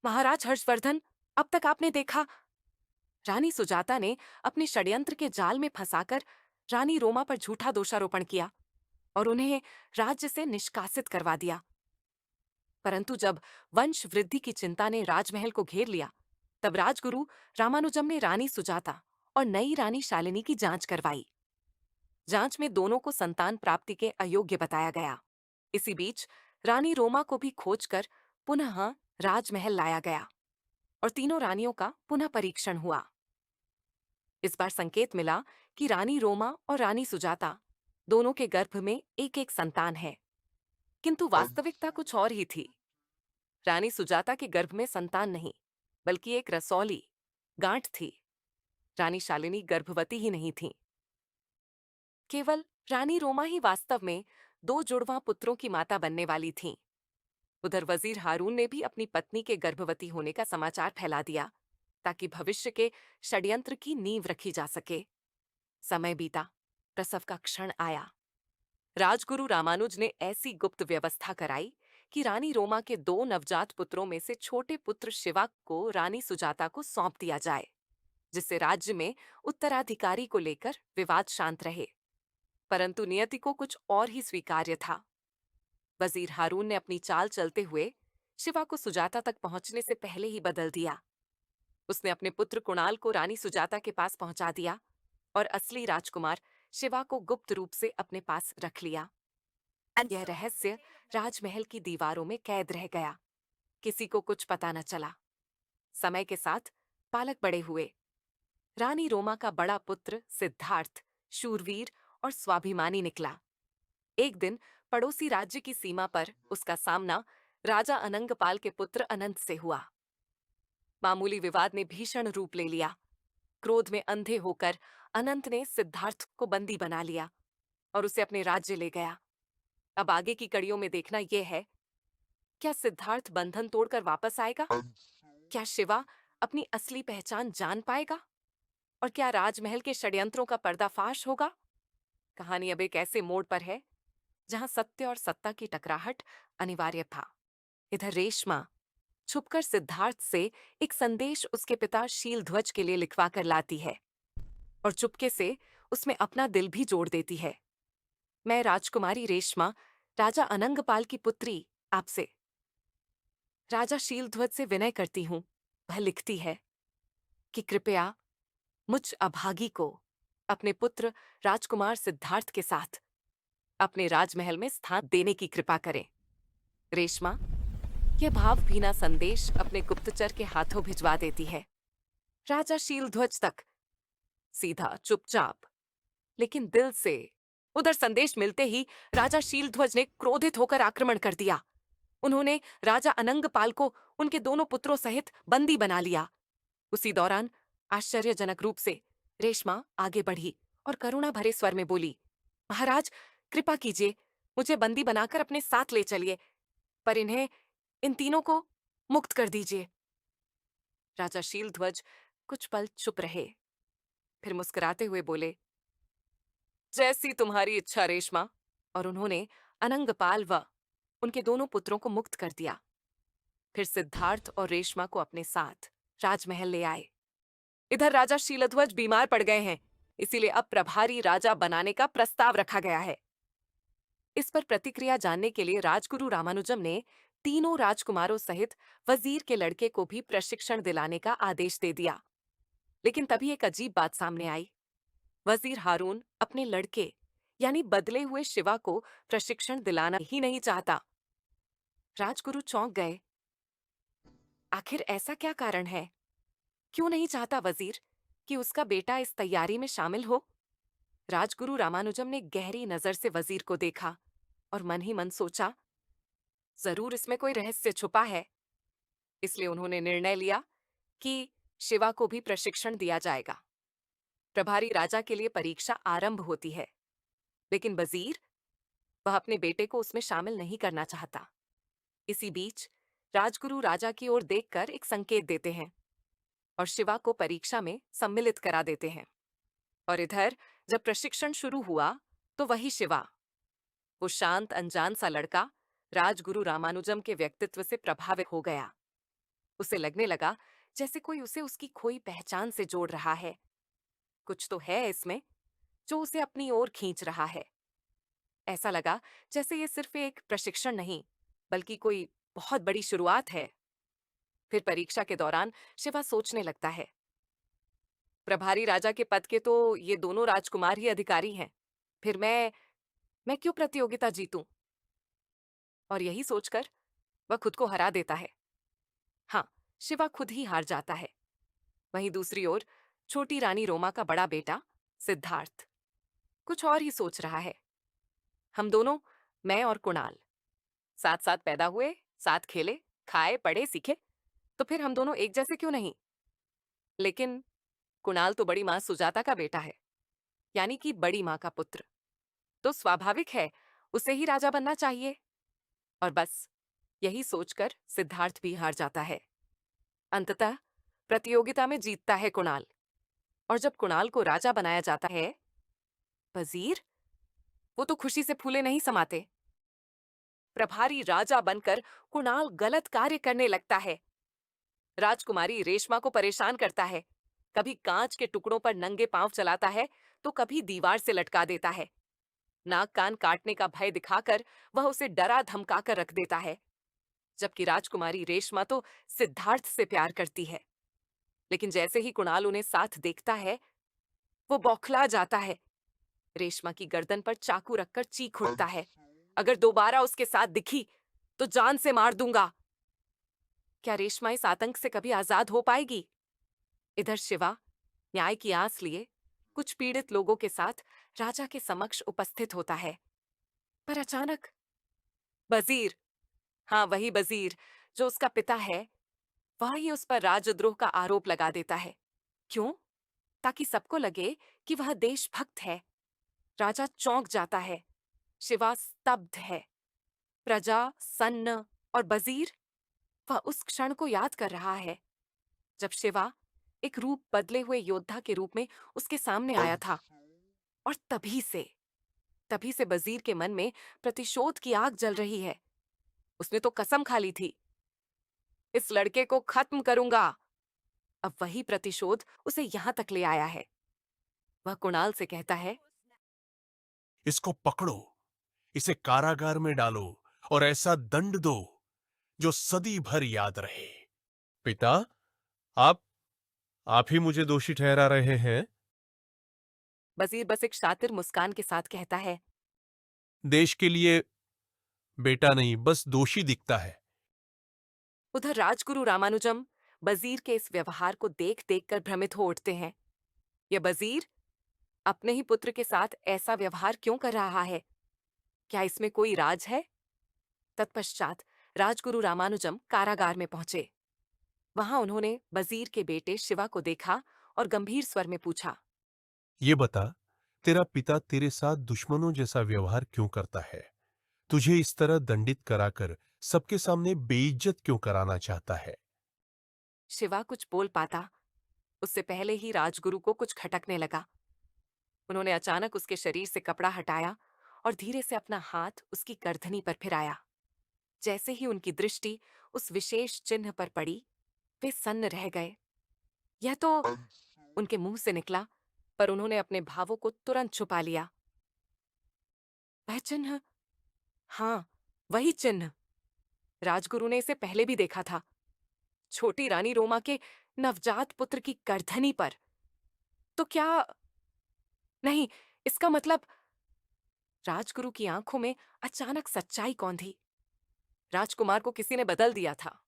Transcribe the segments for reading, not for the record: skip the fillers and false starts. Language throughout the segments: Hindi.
महाराज हर्षवर्धन, अब तक आपने देखा। रानी सुजाता ने अपने षड्यंत्र के जाल में फंसाकर रानी रोमा पर झूठा दोषारोपण किया और उन्हें राज्य से निष्कासित करवा दिया। परंतु जब वंश वृद्धि की चिंता ने राजमहल को घेर लिया, तब राजगुरु रामानुजम ने रानी सुजाता और नई रानी शालिनी की जांच करवाई। जांच में दोनों को संतान प्राप्ति के अयोग्य बताया गया। इसी बीच रानी रोमा को भी खोजकर पुनः राजमहल लाया गया और तीनों रानियों का पुनः परीक्षण हुआ। इस बार संकेत मिला कि रानी रोमा और रानी सुजाता दोनों के गर्भ में एक एक संतान है, किंतु वास्तविकता कुछ और ही थी। रानी सुजाता के गर्भ में संतान नहीं, बल्कि एक रसौली गांठ थी। रानी शालिनी गर्भवती ही नहीं थी। केवल रानी रोमा ही वास्तव में दो जुड़वां पुत्रों की माता बनने वाली थीं। उधर वजीर हारून ने भी अपनी पत्नी के गर्भवती होने का समाचार फैला दिया, ताकि भविष्य के षड्यंत्र की नींव रखी जा सके। समय बीता, प्रसव का क्षण आया। राजगुरु रामानुज ने ऐसी गुप्त व्यवस्था कराई कि रानी रोमा के दो नवजात पुत्रों में से छोटे पुत्र शिवा को रानी सुजाता को सौंप दिया जाए, जिससे राज्य में उत्तराधिकारी को लेकर विवाद शांत रहे। परंतु नियति को कुछ और ही स्वीकार्य था। वजीर हारून ने अपनी चाल चलते हुए शिवा को सुजाता तक पहुंचने से पहले ही बदल दिया। उसने अपने पुत्र कुणाल को रानी सुजाता के पास पहुंचा दिया और असली राजकुमार शिवा को गुप्त रूप से अपने पास रख लिया। यह रहस्य राजमहल की दीवारों में कैद रह गया। किसी को कुछ पता न चला। समय के साथ बालक बड़े हुए। रानी रोमा का बड़ा पुत्र सिद्धार्थ शूरवीर और स्वाभिमानी निकला। एक दिन पड़ोसी राज्य की सीमा पर उसका सामना राजा अनंगपाल के पुत्र अनंत से हुआ। मामूली विवाद ने भीषण रूप ले लिया। क्रोध में अंधे होकर अनंत ने सिद्धार्थ को बंदी बना लिया और उसे अपने राज्य ले गया। अब आगे की कड़ियों में देखना यह है, क्या सिद्धार्थ बंधन तोड़कर वापस आएगा? क्या शिवा अपनी असली पहचान जान पाएगा? और क्या राजमहल के षड्यंत्रों का पर्दाफाश होगा? कहानी अब एक ऐसे मोड़ पर है जहां सत्य और सत्ता की टकराहट अनिवार्य था। इधर रेशमा छुपकर सिद्धार्थ से एक संदेश उसके पिता शीलध्वज के लिए लिखवा कर लाती है और चुपके से उसमें अपना दिल भी जोड़ देती है। मैं राजकुमारी रेशमा, राजा अनंगपाल की पुत्री, आपसे राजा शीलध्वज से विनय करती हूं। वह लिखती है कि कृपया मुझ अभागी को अपने पुत्र राजकुमार सिद्धार्थ के साथ अपने राजमहल में स्थान देने की कृपा करें। रेशमा यह भावभीना संदेश अपने गुप्तचर के हाथों भिजवा देती है। राजा शीलध्वज तक सीधा चुपचाप, लेकिन दिल से। उधर संदेश मिलते ही राजा शीलध्वज ने क्रोधित होकर आक्रमण कर दिया। उन्होंने राजा अनंगपाल को उनके दोनों पुत्रों सहित बंदी बना लिया। उसी दौरान आश्चर्यजनक रूप से रेशमा आगे बढ़ी और करुणा भरे स्वर में बोली, महाराज कृपा कीजिए, मुझे बंदी बनाकर अपने साथ ले चलिए, पर इन तीनों को मुक्त कर दीजिए। राजा शीलध्वज कुछ पल चुप रहे, फिर मुस्कुराते हुए बोले, जैसी तुम्हारी इच्छा रेशमा। और उन्होंने अनंगपाल व उनके दोनों पुत्रों को मुक्त कर दिया। फिर सिद्धार्थ और रेशमा को अपने साथ राजमहल ले आए। इधर राजा शीलध्वज बीमार पड़ गए हैं, इसीलिए अब प्रभारी राजा बनाने का प्रस्ताव रखा गया है। इस पर प्रतिक्रिया जानने के लिए राजगुरु रामानुजम ने तीनों राजकुमारों सहित वजीर के लड़के को भी प्रशिक्षण दिलाने का आदेश दे दिया। लेकिन तभी एक अजीब बात सामने आई। वजीर हारून अपने लड़के यानी बदले हुए शिवा को प्रशिक्षण दिलाना ही नहीं चाहता। राजगुरु चौंक गए। आखिर ऐसा क्या कारण है? क्यों नहीं चाहता वजीर कि उसका बेटा इस तैयारी में शामिल हो? राजगुरु रामानुजम ने गहरी नजर से वजीर को देखा और मन ही मन सोचा, जरूर इसमें कोई रहस्य छुपा है। इसलिए उन्होंने निर्णय लिया कि शिवा को भी प्रशिक्षण दिया जाएगा। प्रभारी राजा के लिए परीक्षा आरंभ होती है, लेकिन वजीर वह अपने बेटे को उसमें शामिल नहीं करना चाहता। इसी बीच राजगुरु राजा की ओर देखकर एक संकेत देते हैं और शिवा को परीक्षा में सम्मिलित करा देते हैं। और इधर जब प्रशिक्षण शुरू हुआ तो वही शिवा, वो शांत अनजान सा लड़का, राजगुरु रामानुजम के व्यक्तित्व से प्रभावित हो गया। उसे लगने लगा जैसे कोई उसे उसकी खोई पहचान से जोड़ रहा है। कुछ तो है इसमें जो उसे अपनी ओर खींच रहा है। ऐसा लगा जैसे ये सिर्फ एक प्रशिक्षण नहीं, बल्कि कोई बहुत बड़ी शुरुआत है। फिर परीक्षा के दौरान शिवा सोचने लगता है, प्रभारी राजा के पद के तो ये दोनों राजकुमार ही अधिकारी हैं। फिर मैं क्यों प्रतियोगिता जीतूं? और यही सोचकर वह खुद को हरा देता है। हाँ, शिवा खुद ही हार जाता है। वहीं दूसरी ओर छोटी रानी रोमा का बड़ा बेटा सिद्धार्थ कुछ और ही सोच रहा है। हम दोनों, मैं और कुणाल, साथ साथ पैदा हुए, साथ खेले, खाए, पढ़े, सीखे, तो फिर हम दोनों एक जैसे क्यों नहीं? लेकिन कुणाल तो बड़ी मां सुजाता का बेटा है, यानी कि बड़ी मां का पुत्र, तो स्वाभाविक है उसे ही राजा बनना चाहिए। और बस यही सोचकर सिद्धार्थ भी हार जाता है। अंततः प्रतियोगिता में जीतता है कुणाल, और जब कुणाल को राजा बनाया जाता है, वजीर, वो तो खुशी से फूले नहीं समाते। प्रभारी राजा बनकर कुणाल गलत कार्य करने लगता है। राजकुमारी रेशमा को परेशान करता है, कभी कांच के टुकड़ों पर नंगे पांव चलाता है, तो कभी दीवार से लटका देता है। नाक कान काटने का भय दिखाकर वह उसे डरा धमकाकर रख देता है। जबकि राजकुमारी रेशमा तो सिद्धार्थ से प्यार करती है। लेकिन जैसे ही कुणाल उन्हें साथ देखता है, वो बौखला जाता है। रेशमा की गर्दन पर चाकू रखकर चीख उठता है, अगर दोबारा उसके साथ दिखी तो जान से मार दूंगा। क्या रेशमा इस आतंक से कभी आजाद हो पाएगी? इधर शिवा न्याय की आस लिए कुछ पीड़ित लोगों के साथ राजा के समक्ष उपस्थित होता है। पर अचानक वजीर, हाँ वही वजीर जो उसका पिता है, वह ही उस पर राजद्रोह का आरोप लगा देता है। क्यों? ताकि सबको लगे कि वह देशभक्त है। राजा चौंक जाता है। शिवा स्तब्ध है। प्रजा सन्न, और वजीर, वह उस क्षण को याद कर रहा है जब शिवा एक रूप बदले हुए योद्धा के रूप में उसके सामने आया था। और तभी से वजीर के मन में प्रतिशोध की आग जल रही है। उसने तो कसम खा ली थी, इस लड़के को खत्म करूंगा। अब वही प्रतिशोध उसे यहां तक ले आया है। वह कुणाल से कहता है, इसको पकड़ो, इसे कारागार में डालो और ऐसा दंड दो जो सदी भर याद रहे। पिता, आप आप ही मुझे दोषी ठहरा रहे हैं। वजीर बस एक शातिर मुस्कान के साथ कहता है, देश के लिए बेटा नहीं, बस दोषी दिखता है। उधर राजगुरु रामानुजम वजीर के इस व्यवहार को देख देख कर भ्रमित हो उठते हैं। यह वजीर अपने ही पुत्र के साथ ऐसा व्यवहार क्यों कर रहा है? क्या इसमें कोई राज है? तत्पश्चात राजगुरु रामानुजम कारागार में पहुंचे। वहां उन्होंने वजीर के बेटे शिवा को देखा और गंभीर स्वर में पूछा, ये बता, तेरा पिता तेरे साथ दुश्मनों जैसा व्यवहार क्यों करता है? तुझे इस तरह दंडित कराकर सबके सामने बेइज्जत क्यों कराना चाहता है? शिवा कुछ बोल पाता उससे पहले ही राजगुरु को कुछ खटकने लगा। उन्होंने अचानक उसके शरीर से कपड़ा हटाया और धीरे से अपना हाथ उसकी गर्दनी पर फिराया। जैसे ही उनकी दृष्टि उस विशेष चिन्ह पर पड़ी, वे सन्न रह गए। यह तो उनके मुंह से निकला, पर उन्होंने अपने भावों को तुरंत छुपा लिया। वह चिन्ह, हाँ, वही चिन्ह। राजगुरु ने इसे पहले भी देखा था, छोटी रानी रोमा के नवजात पुत्र की गर्दनी पर। तो क्या, नहीं, इसका मतलब, राजगुरु की आंखों में अचानक सच्चाई कौंधी। राजकुमार को किसी ने बदल दिया था।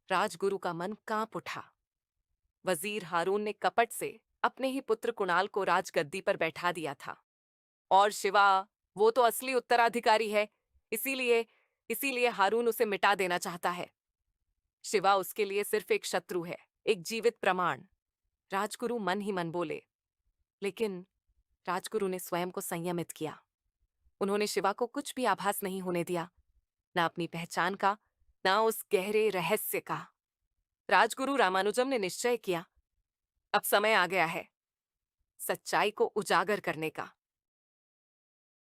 राजगुरु का मन कांप उठा। वजीर हारून ने कपट से अपने ही पुत्र कुणाल को राजगद्दी पर बैठा दिया था। और शिवा, वो तो असली उत्तराधिकारी है, इसीलिए इसीलिए हारून उसे मिटा देना चाहता है। शिवा उसके लिए सिर्फ एक शत्रु है, एक जीवित प्रमाण। राजगुरु मन ही मन बोले। लेकिन राजगुरु ने स्वयं को संयमित किया। उन्होंने शिवा को कुछ भी आभास नहीं होने दिया, ना अपनी पहचान का, ना उस गहरे रहस्य का। राजगुरु रामानुजम ने निश्चय किया, अब समय आ गया है सच्चाई को उजागर करने का।